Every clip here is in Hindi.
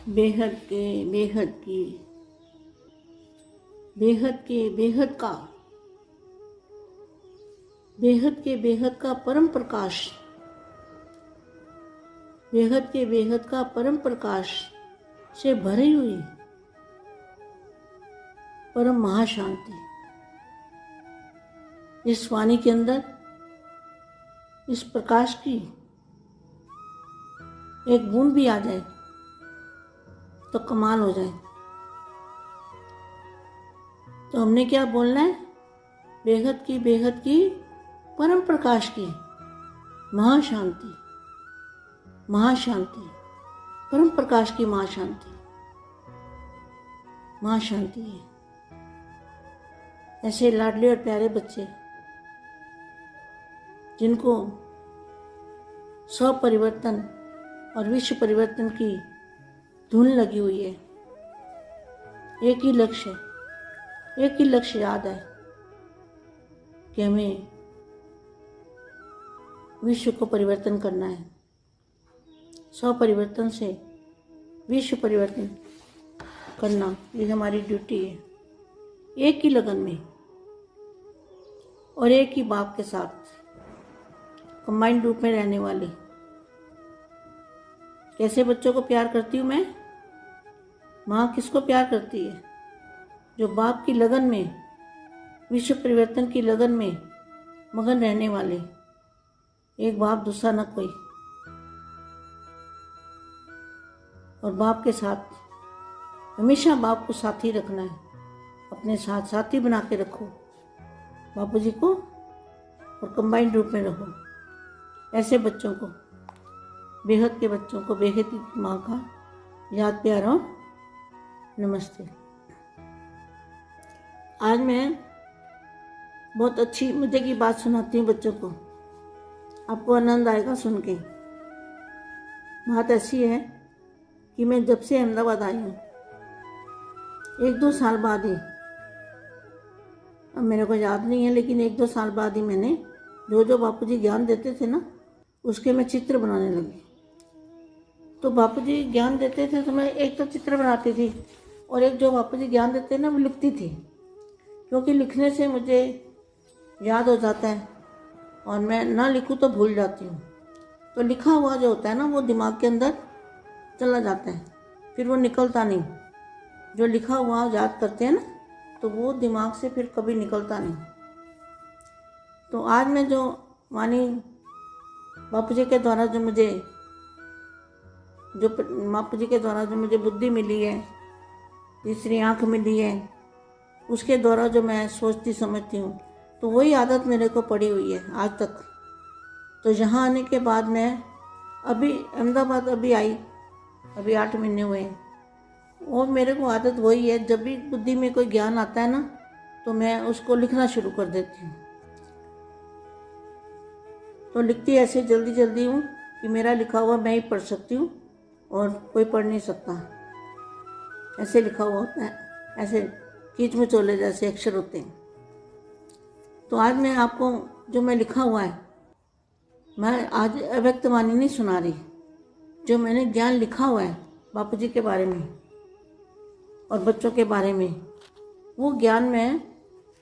बेहद के बेहद की बेहद के बेहद का बेहद के बेहद का परम प्रकाश, बेहद के बेहद का परम प्रकाश से भरी हुई परम महाशांति इस वाणी के अंदर, इस प्रकाश की एक बूंद भी आ जाए तो कमाल हो जाए। तो हमने क्या बोलना है? बेहद की परम प्रकाश की महाशांति, महाशांति, परम प्रकाश की महाशांति, महाशांति है। ऐसे लाडले और प्यारे बच्चे जिनको स्वपरिवर्तन और विश्व परिवर्तन की धुन लगी हुई है, एक ही लक्ष्य याद है कि हमें विश्व को परिवर्तन करना है। स्वपरिवर्तन से विश्व परिवर्तन करना, ये हमारी ड्यूटी है। एक ही लगन में और एक ही बाप के साथ कंबाइंड रूप में रहने वाले। कैसे बच्चों को प्यार करती हूँ मैं? माँ किसको प्यार करती है? जो बाप की लगन में, विश्व परिवर्तन की लगन में मगन रहने वाले। एक बाप दूसरा न कोई। और बाप के साथ हमेशा बाप को साथी रखना है, अपने साथ साथी बना के रखो बापू जी को, और कंबाइंड रूप में रहो। ऐसे बच्चों को, बेहद के बच्चों को बेहद की माँ का याद प्यार और नमस्ते। आज मैं बहुत अच्छी मजे की बात सुनाती हूँ बच्चों को, आपको आनंद आएगा सुन के। बात ऐसी है कि मैं जब से अहमदाबाद आई हूँ, 1-2 साल बाद ही, अब मेरे को याद नहीं है, लेकिन 1-2 साल बाद ही मैंने जो बापूजी ज्ञान देते थे ना, उसके मैं चित्र बनाने लगी। तो बापूजी ज्ञान देते थे तो मैं एक तो चित्र बनाती थी, और एक जो बापूजी ज्ञान देते हैं ना, वो लिखती थी, क्योंकि लिखने से मुझे याद हो जाता है, और मैं ना लिखूँ तो भूल जाती हूँ। तो लिखा हुआ जो होता है ना, वो दिमाग के अंदर चला जाता है, फिर वो निकलता नहीं। जो लिखा हुआ याद करते हैं ना, तो वो दिमाग से फिर कभी निकलता नहीं। तो आज मैं जो वाणी बापूजी के द्वारा जो मुझे बुद्धि मिली है, तीसरी आँख मिली है, उसके द्वारा जो मैं सोचती समझती हूँ, तो वही आदत मेरे को पड़ी हुई है आज तक। तो यहाँ आने के बाद मैं अभी अहमदाबाद आई, अभी 8 महीने हुए हैं, और मेरे को आदत वही है, जब भी बुद्धि में कोई ज्ञान आता है ना, तो मैं उसको लिखना शुरू कर देती हूँ। तो लिखती ऐसे जल्दी हूँ कि मेरा लिखा हुआ मैं ही पढ़ सकती हूँ और कोई पढ़ नहीं सकता। ऐसे लिखा हुआ होता है, ऐसे खींच मचोले जैसे अक्षर होते हैं। तो आज मैं आपको जो मैं लिखा हुआ है, मैं आज अव्यक्त वाणी नहीं सुना रही, जो मैंने ज्ञान लिखा हुआ है बापूजी के बारे में और बच्चों के बारे में, वो ज्ञान में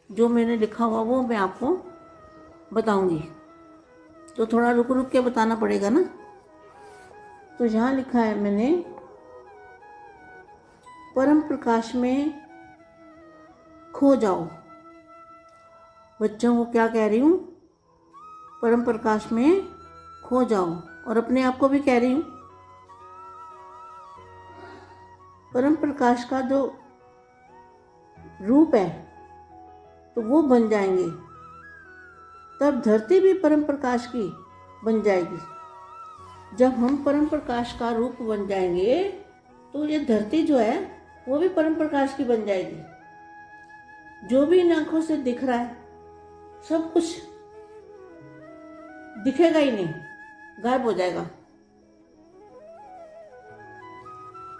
जो मैंने लिखा हुआ वो मैं आपको बताऊंगी। तो थोड़ा रुक के बताना पड़ेगा ना। तो यहाँ लिखा है मैंने, परम प्रकाश में खो जाओ। बच्चों को क्या कह रही हूँ? परम प्रकाश में खो जाओ, और अपने आप को भी कह रही हूँ, परम प्रकाश का जो रूप है तो वो बन जाएंगे, तब धरती भी परम प्रकाश की बन जाएगी। जब हम परम प्रकाश का रूप बन जाएंगे, तो ये धरती जो है वो भी परम प्रकाश की बन जाएगी। जो भी इन आंखों से दिख रहा है, सब कुछ दिखेगा ही नहीं, गायब हो जाएगा।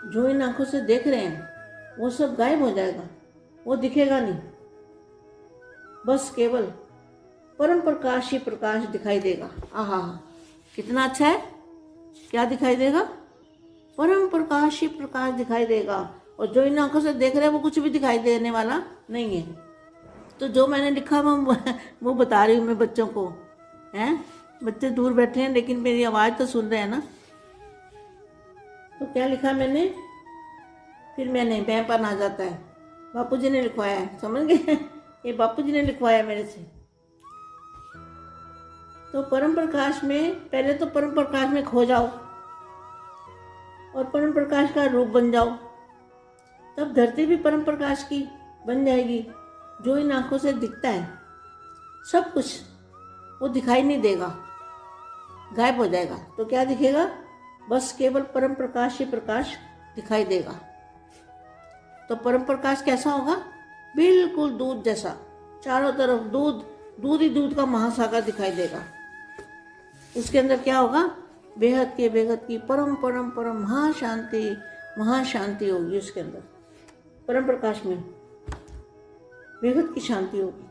जो इन आंखों से देख रहे हैं वो सब गायब हो जाएगा, वो दिखेगा नहीं। बस केवल परम प्रकाश ही प्रकाश दिखाई देगा। आहा, कितना अच्छा है! क्या दिखाई देगा? परम प्रकाश ही प्रकाश दिखाई देगा। और जो इन आंखों से देख रहे हैं वो कुछ भी दिखाई देने वाला नहीं है। तो जो मैंने लिखा वो बता रही हूँ मैं बच्चों को। हैं, बच्चे दूर बैठे हैं लेकिन मेरी आवाज़ तो सुन रहे हैं ना। तो क्या लिखा मैंने, फिर मैंने पैपन आ जाता है, बापू जी ने लिखवाया है, समझ गए? ये बापू जी ने लिखवाया मेरे से। तो परम प्रकाश में पहले तो परम प्रकाश में खो जाओ और परम प्रकाश का रूप बन जाओ, तब धरती भी परम प्रकाश की बन जाएगी। जो इन आंखों से दिखता है सब कुछ वो दिखाई नहीं देगा, गायब हो जाएगा। तो क्या दिखेगा? बस केवल परम प्रकाश ही प्रकाश दिखाई देगा। तो परम प्रकाश कैसा होगा? बिल्कुल दूध जैसा, चारों तरफ दूध, दूध ही दूध का महासागर दिखाई देगा। उसके अंदर क्या होगा? बेहद की परम परम परम महाशांति, महाशांति होगी उसके अंदर। परम प्रकाश में बेहद की शांति होगी,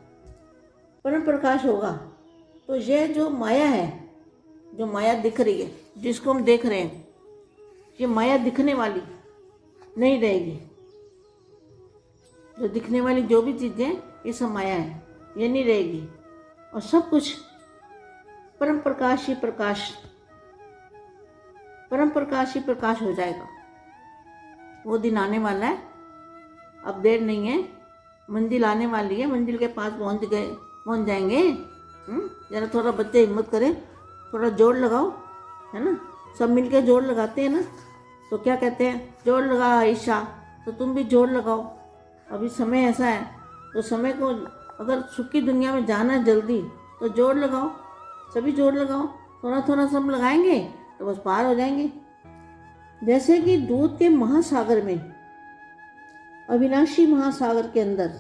परम प्रकाश होगा। तो यह जो माया है, जो माया दिख रही है, जिसको हम देख रहे हैं, ये माया दिखने वाली नहीं रहेगी। जो दिखने वाली जो भी चीज़ें ये सब माया है, ये नहीं रहेगी। और सब कुछ परम प्रकाश ही प्रकाश, परम प्रकाश ही प्रकाश हो जाएगा। वो दिन आने वाला है, अब देर नहीं है। मंजिल आने वाली है, मंजिल के पास पहुंच जाएंगे। जरा थोड़ा बच्चे हिम्मत करें, थोड़ा जोर लगाओ, है ना? सब मिलके जोर लगाते हैं ना, तो क्या कहते हैं? जोर लगा आयशा। तो तुम भी जोर लगाओ। अभी समय ऐसा है, तो समय को अगर सुख की दुनिया में जाना है जल्दी, तो जोर लगाओ, सभी जोर लगाओ। थोड़ा थोड़ा सब लगाएंगे तो बस पार हो जाएंगे। जैसे कि दूध के महासागर में, अविनाशी महासागर के अंदर,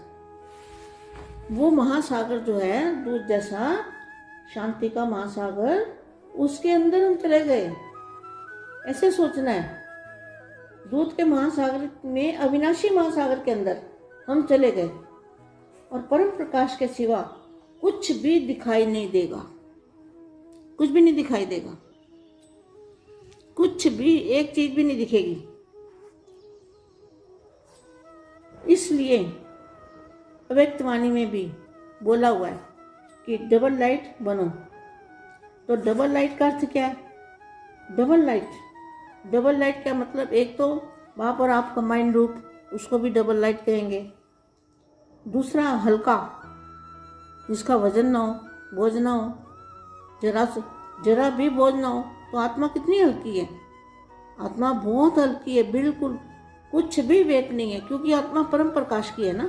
वो महासागर जो है दूध जैसा, शांति का महासागर, उसके अंदर हम चले गए। ऐसे सोचना है, दूध के महासागर में, अविनाशी महासागर के अंदर हम चले गए और परम प्रकाश के सिवा कुछ भी दिखाई नहीं देगा, कुछ भी नहीं दिखाई देगा, कुछ भी, एक चीज भी नहीं दिखेगी। इसलिए अव्यक्तवाणी में भी बोला हुआ है कि डबल लाइट बनो। तो डबल लाइट का अर्थ क्या है? डबल लाइट, डबल लाइट का मतलब, एक तो बाप और आप कंबाइंड रूप, उसको भी डबल लाइट कहेंगे। दूसरा हल्का, जिसका वजन ना हो, बोझ ना हो, जरा भी बोझ ना हो। तो आत्मा कितनी हल्की है? आत्मा बहुत हल्की है, बिल्कुल कुछ भी वेट नहीं है, क्योंकि आत्मा परम प्रकाश की है ना।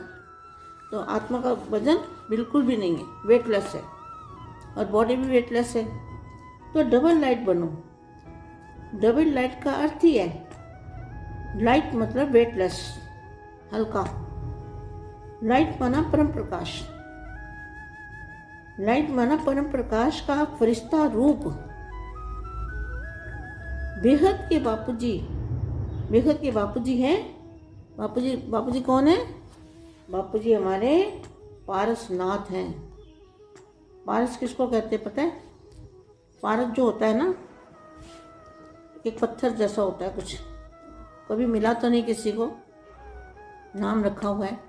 तो आत्मा का वजन बिल्कुल भी नहीं है, वेटलेस है, और बॉडी भी वेटलेस है। तो डबल लाइट बनो। डबल लाइट का अर्थ ही है, लाइट मतलब वेटलेस, हल्का। लाइट माना परम प्रकाश, लाइट माना परम प्रकाश का फरिश्ता रूप। बेहद के बापूजी, बेहद के बापूजी हैं। बापूजी, बापूजी कौन है? बापूजी हमारे पारसनाथ हैं। पारस किसको कहते हैं पता है? पारस जो होता है ना, एक पत्थर जैसा होता है कुछ, कभी मिला तो नहीं किसी को, नाम रखा हुआ है,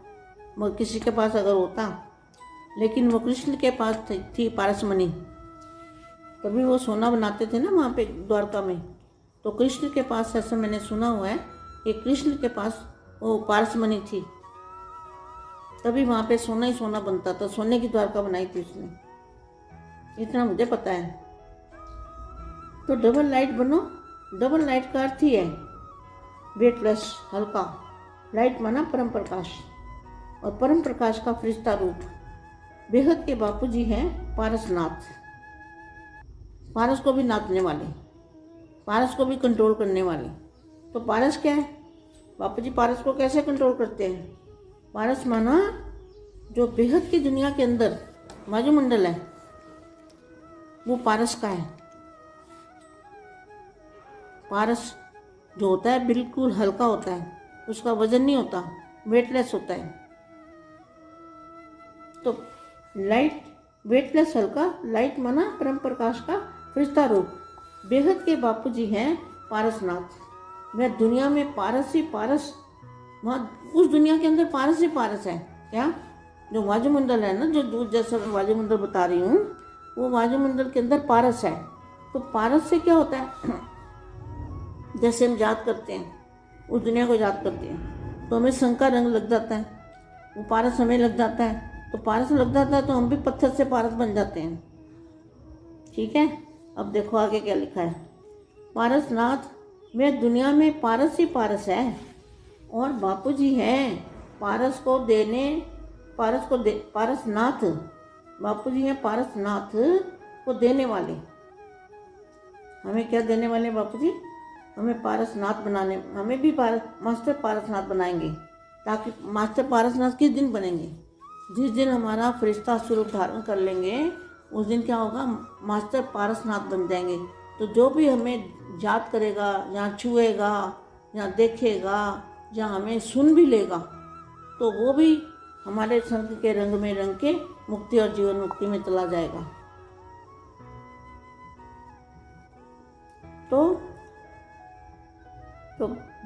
मगर किसी के पास अगर होता, लेकिन वो कृष्ण के पास थी पारसमणि। कभी वो सोना बनाते थे ना वहाँ पे द्वारका में, तो कृष्ण के पास, ऐसा मैंने सुना हुआ है कि कृष्ण के पास वो पारसमणि थी, तभी वहाँ पे सोना ही सोना बनता था। सोने की द्वारका बनाई थी उसने, इतना मुझे पता है। तो डबल लाइट बनो। डबल लाइट का अर्थ ही है वेटलेस, हल्का। लाइट माना परम प्रकाश, और परम प्रकाश का फरिश्ता रूप। बेहद के बापूजी हैं पारसनाथ, पारस को भी नापने वाले, पारस को भी कंट्रोल करने वाले। तो पारस क्या है? बापूजी पारस को कैसे कंट्रोल करते हैं? पारस माना जो बेहद की दुनिया के अंदर वायुमंडल है, वो पारस का है। पारस जो होता है बिल्कुल हल्का होता है, उसका वजन नहीं होता, वेटलेस होता है। तो लाइट, वेटलेस, हल्का। लाइट माना परम प्रकाश का फरिश्ता रूप। बेहद के बापूजी हैं पारसनाथ। मैं दुनिया में पारस ही पारस, वहाँ उस दुनिया के अंदर पारस ही पारस है। क्या? जो वायुमंडल है ना, जो दूर जैसा वायुमंडल बता रही हूँ, वो वायुमंडल के अंदर पारस है। तो पारस से क्या होता है? जैसे हम याद करते हैं, उस दुनिया को याद करते हैं तो हमें संग का रंग लग जाता है, वो पारस हमें लग जाता है, तो पारस लग जाता है तो हम भी पत्थर से पारस बन जाते हैं। ठीक है, अब देखो आगे क्या लिखा है। पारसनाथ, मैं दुनिया में पारस ही पारस है और बापूजी हैं पारस को देने, पारसनाथ, बापूजी हैं पारसनाथ को देने वाले। हमें क्या देने वाले बापूजी? हमें पारसनाथ बनाने, हमें भी मास्टर पारसनाथ बनाएंगे। ताकि मास्टर पारसनाथ किस दिन बनेंगे? जिस दिन हमारा फरिश्ता स्वरूप धारण कर लेंगे, उस दिन क्या होगा? मास्टर पारसनाथ बन जाएंगे। तो जो भी हमें याद करेगा, या छुएगा, या देखेगा, या हमें सुन भी लेगा, तो वो भी हमारे संग के रंग में रंग के मुक्ति और जीवन मुक्ति में चला जाएगा। तो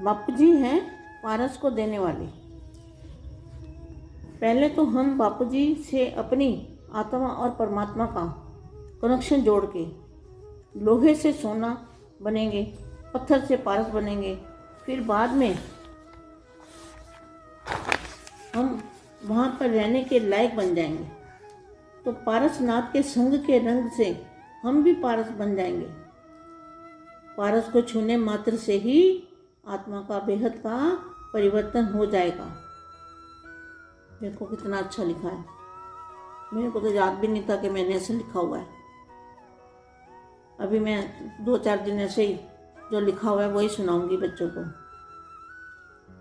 बापू जी हैं पारस को देने वाले। पहले तो हम बापू जी से अपनी आत्मा और परमात्मा का कनेक्शन जोड़ के लोहे से सोना बनेंगे, पत्थर से पारस बनेंगे। फिर बाद में हम वहाँ पर रहने के लायक बन जाएंगे। तो पारसनाथ के संग के रंग से हम भी पारस बन जाएंगे। पारस को छूने मात्र से ही आत्मा का बेहद का परिवर्तन हो जाएगा। देखो कितना अच्छा लिखा है, मेरे को तो याद भी नहीं था कि मैंने ऐसे लिखा हुआ है। अभी मैं 2-4 दिन ऐसे ही जो लिखा हुआ है वही सुनाऊंगी बच्चों को,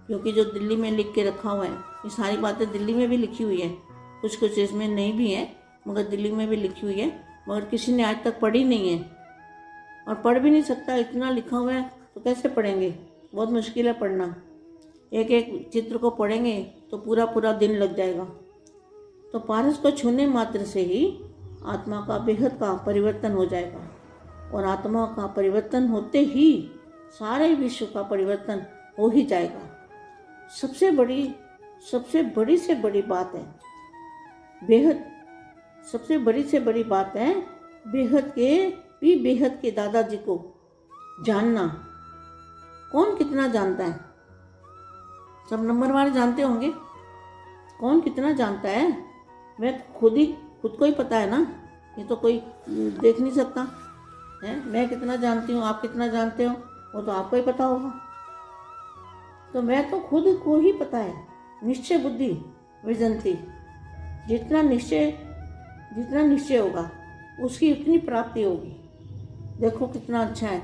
क्योंकि जो दिल्ली में लिख के रखा हुआ है, ये सारी बातें दिल्ली में भी लिखी हुई है, कुछ कुछ इसमें नहीं भी है, मगर दिल्ली में भी लिखी हुई है, मगर किसी ने आज तक पढ़ी नहीं है और पढ़ भी नहीं सकता। इतना लिखा हुआ है तो कैसे पढ़ेंगे? बहुत मुश्किल है पढ़ना। एक एक चित्र को पढ़ेंगे तो पूरा पूरा दिन लग जाएगा। तो पारस को छूने मात्र से ही आत्मा का बेहद का परिवर्तन हो जाएगा, और आत्मा का परिवर्तन होते ही सारे विश्व का परिवर्तन हो ही जाएगा। सबसे बड़ी से बड़ी बात है बेहद, सबसे बड़ी से बड़ी बात है बेहद के दादाजी को जानना। कौन कितना जानता है? सब नंबर वाले जानते होंगे। कौन कितना जानता है? मैं खुद को ही पता है ना, ये तो कोई देख नहीं सकता है। मैं कितना जानती हूँ, आप कितना जानते हो, वो तो आपको ही पता होगा। तो मैं तो खुद को ही पता है। निश्चय बुद्धि विजंती, जितना निश्चय होगा उसकी उतनी प्राप्ति होगी। देखो कितना अच्छा है,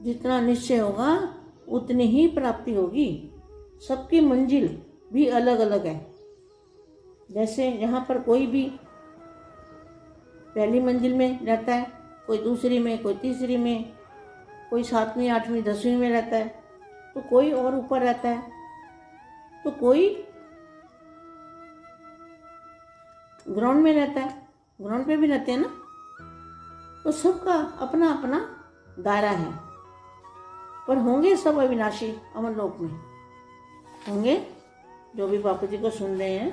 जितना निश्चय होगा उतनी ही प्राप्ति होगी। सबकी मंजिल भी अलग अलग है। जैसे यहाँ पर कोई भी पहली मंजिल में रहता है, कोई दूसरी में, कोई तीसरी में, कोई 7वीं 8वीं 10वीं में रहता है, तो कोई और ऊपर रहता है, तो कोई ग्राउंड में रहता है, ग्राउंड पे भी रहते हैं ना। तो सबका अपना अपना दायरा है, पर होंगे सब अविनाशी अमर लोक में होंगे। जो भी बापू जी को सुन रहे हैं,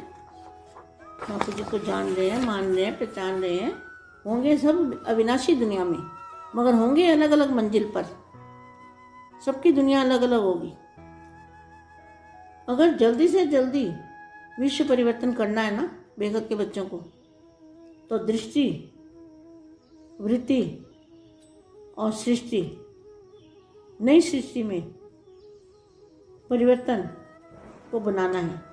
बापू जी को जान रहे हैं, मान रहे हैं, पहचान रहे हैं, होंगे सब अविनाशी दुनिया में, मगर होंगे अलग अलग मंजिल पर। सबकी दुनिया अलग अलग होगी। अगर जल्दी से जल्दी विश्व परिवर्तन करना है ना बेगत के बच्चों को, तो दृष्टि, वृत्ति और सृष्टि, नई सृष्टि में परिवर्तन को बनाना है।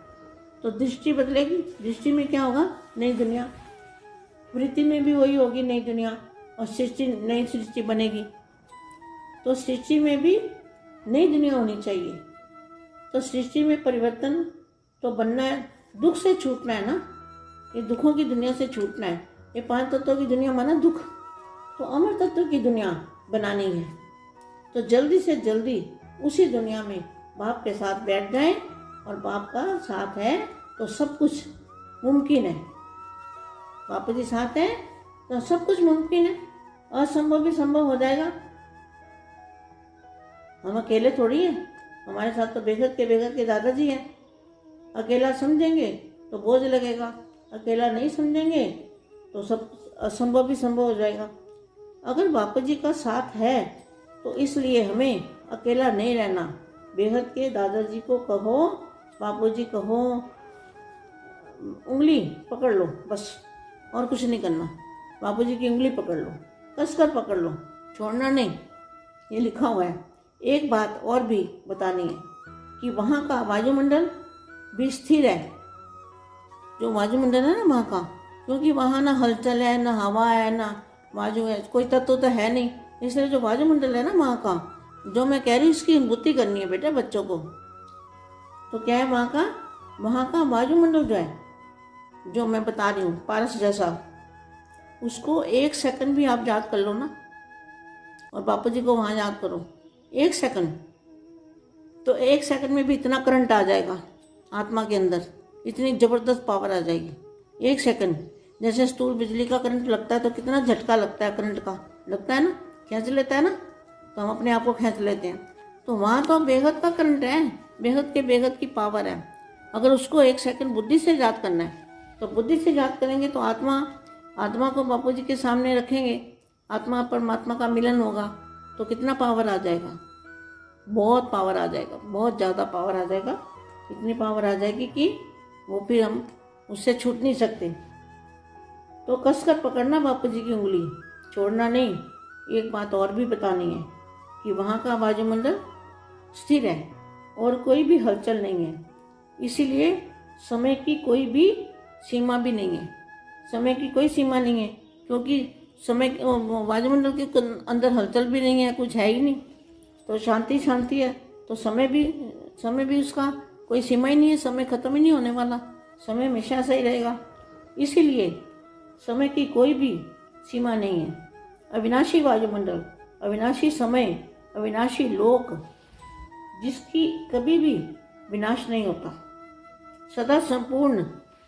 तो दृष्टि बदलेगी, दृष्टि में क्या होगा? नई दुनिया। वृत्ति में भी वही होगी, नई दुनिया, और सृष्टि, नई सृष्टि बनेगी। तो सृष्टि में भी नई दुनिया होनी चाहिए। तो सृष्टि में परिवर्तन तो बनना है, दुख से छूटना है ना, ये दुखों की दुनिया से छूटना है। ये 5 तत्वों की दुनिया माना दुख, तो अमर तत्व की दुनिया बनानी है। तो जल्दी से जल्दी उसी दुनिया में बाप के साथ बैठ जाएं, और बाप का साथ है तो सब कुछ मुमकिन है। बापू जी साथ है तो सब कुछ मुमकिन है, असंभव भी संभव हो जाएगा। हम अकेले थोड़ी हैं। हमारे साथ तो बेगत के दादाजी हैं। अकेला समझेंगे तो बोझ लगेगा, अकेला नहीं समझेंगे तो सब असंभव भी संभव हो जाएगा। अगर बापू जी का साथ है तो इसलिए हमें अकेला नहीं रहना। बेहद के दादाजी को कहो, बापू जी कहो, उंगली पकड़ लो बस, और कुछ नहीं करना। बापू जी की उंगली पकड़ लो, कसकर पकड़ लो, छोड़ना नहीं। ये लिखा हुआ है। एक बात और भी बतानी है कि वहाँ का वायुमंडल भी स्थिर है। जो वायुमंडल है ना वहाँ का, क्योंकि वहाँ ना हलचल है, ना हवा है, ना वायु है, कोई तत्व तो है नहीं। इसलिए जो वायुमंडल है ना वहाँ का, जो मैं कह रही हूँ इसकी अनुभूति करनी है बेटा बच्चों को। तो क्या है वहाँ का वायुमंडल जो है, जो मैं बता रही हूँ पारस जैसा, उसको 1 सेकंड भी आप याद कर लो ना, और बापू जी को वहाँ याद करो 1 सेकंड, तो 1 सेकंड में भी इतना करंट आ जाएगा आत्मा के अंदर, इतनी ज़बरदस्त पावर आ जाएगी 1 सेकंड। जैसे स्थूल बिजली का करंट लगता है तो कितना झटका लगता है, करंट का लगता है ना, खींच लेता है ना, तो हम अपने आप को खींच लेते हैं। तो वहाँ तो बेहद का करंट है, बेहद की पावर है। अगर उसको 1 सेकंड बुद्धि से याद करना है तो बुद्धि से याद करेंगे तो आत्मा को बापू जी के सामने रखेंगे, आत्मा परमात्मा का मिलन होगा तो कितना पावर आ जाएगा, बहुत पावर आ जाएगा, बहुत ज़्यादा पावर आ जाएगा। इतनी पावर आ जाएगी कि वो फिर हम उससे छूट नहीं सकते। तो कसकर पकड़ना बापू जी की उंगली, छोड़ना नहीं। एक बात और भी बतानी है कि वहाँ का वायुमंडल स्थिर है और कोई भी हलचल नहीं है, इसीलिए समय की कोई भी सीमा भी नहीं है। समय की कोई सीमा नहीं है, क्योंकि समय वायुमंडल के अंदर हलचल भी नहीं है, कुछ है ही नहीं, तो शांति है। तो समय भी उसका कोई सीमा ही नहीं है, समय खत्म ही नहीं होने वाला, समय हमेशा से ही रहेगा। इसीलिए समय की कोई भी सीमा नहीं है। अविनाशी वायुमंडल, अविनाशी समय, अविनाशी लोक, जिसकी कभी भी विनाश नहीं होता, सदा संपूर्ण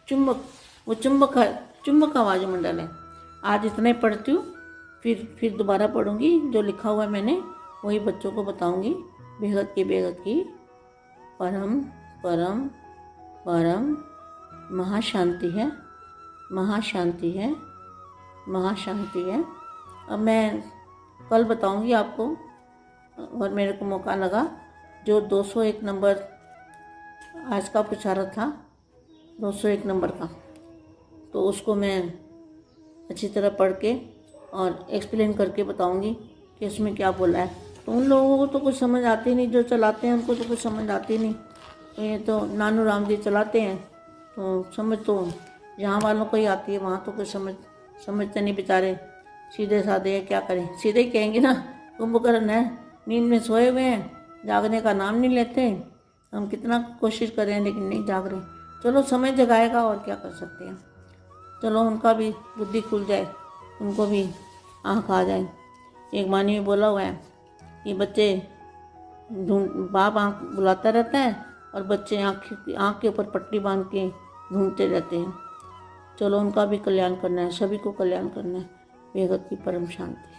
चुंबक, वो चुंबक का वायुमंडल है। आज इतने पढ़ती हूँ, फिर दोबारा पढ़ूंगी, जो लिखा हुआ है मैंने वही बच्चों को बताऊंगी। बेहद की परम परम परम महाशांति है, महाशांति है, महाशांति है। अब मैं कल बताऊंगी आपको, और मेरे को मौका लगा जो 201 नंबर आज का पूछा रहा था, 201 नंबर का, तो उसको मैं अच्छी तरह पढ़ के और एक्सप्लेन करके बताऊंगी कि इसमें क्या बोला है। तो उन लोगों को तो कुछ समझ आती नहीं, जो चलाते हैं उनको तो कुछ समझ आती नहीं। तो ये तो नानू राम जी चलाते हैं, तो समझ तो यहाँ वालों को ही आती है, वहाँ तो कुछ समझते नहीं बेचारे, सीधे साधे हैं, क्या करें, सीधे ही कहेंगे ना, कुंभकर्ण है, नींद में सोए हुए हैं, जागने का नाम नहीं लेते। हम कितना कोशिश कर रहे हैं लेकिन नहीं जाग रहे। चलो समय जगाएगा, और क्या कर सकते हैं। चलो उनका भी बुद्धि खुल जाए, उनको भी आँख आ जाए। एक मानी में बोला हुआ है कि बच्चे बाप आँख बुलाता रहता है और बच्चे आँख के ऊपर पट्टी बांध के ढूंढते रहते हैं। चलो उनका भी कल्याण करना है, सभी को कल्याण करना है। बेहद की परम शांति।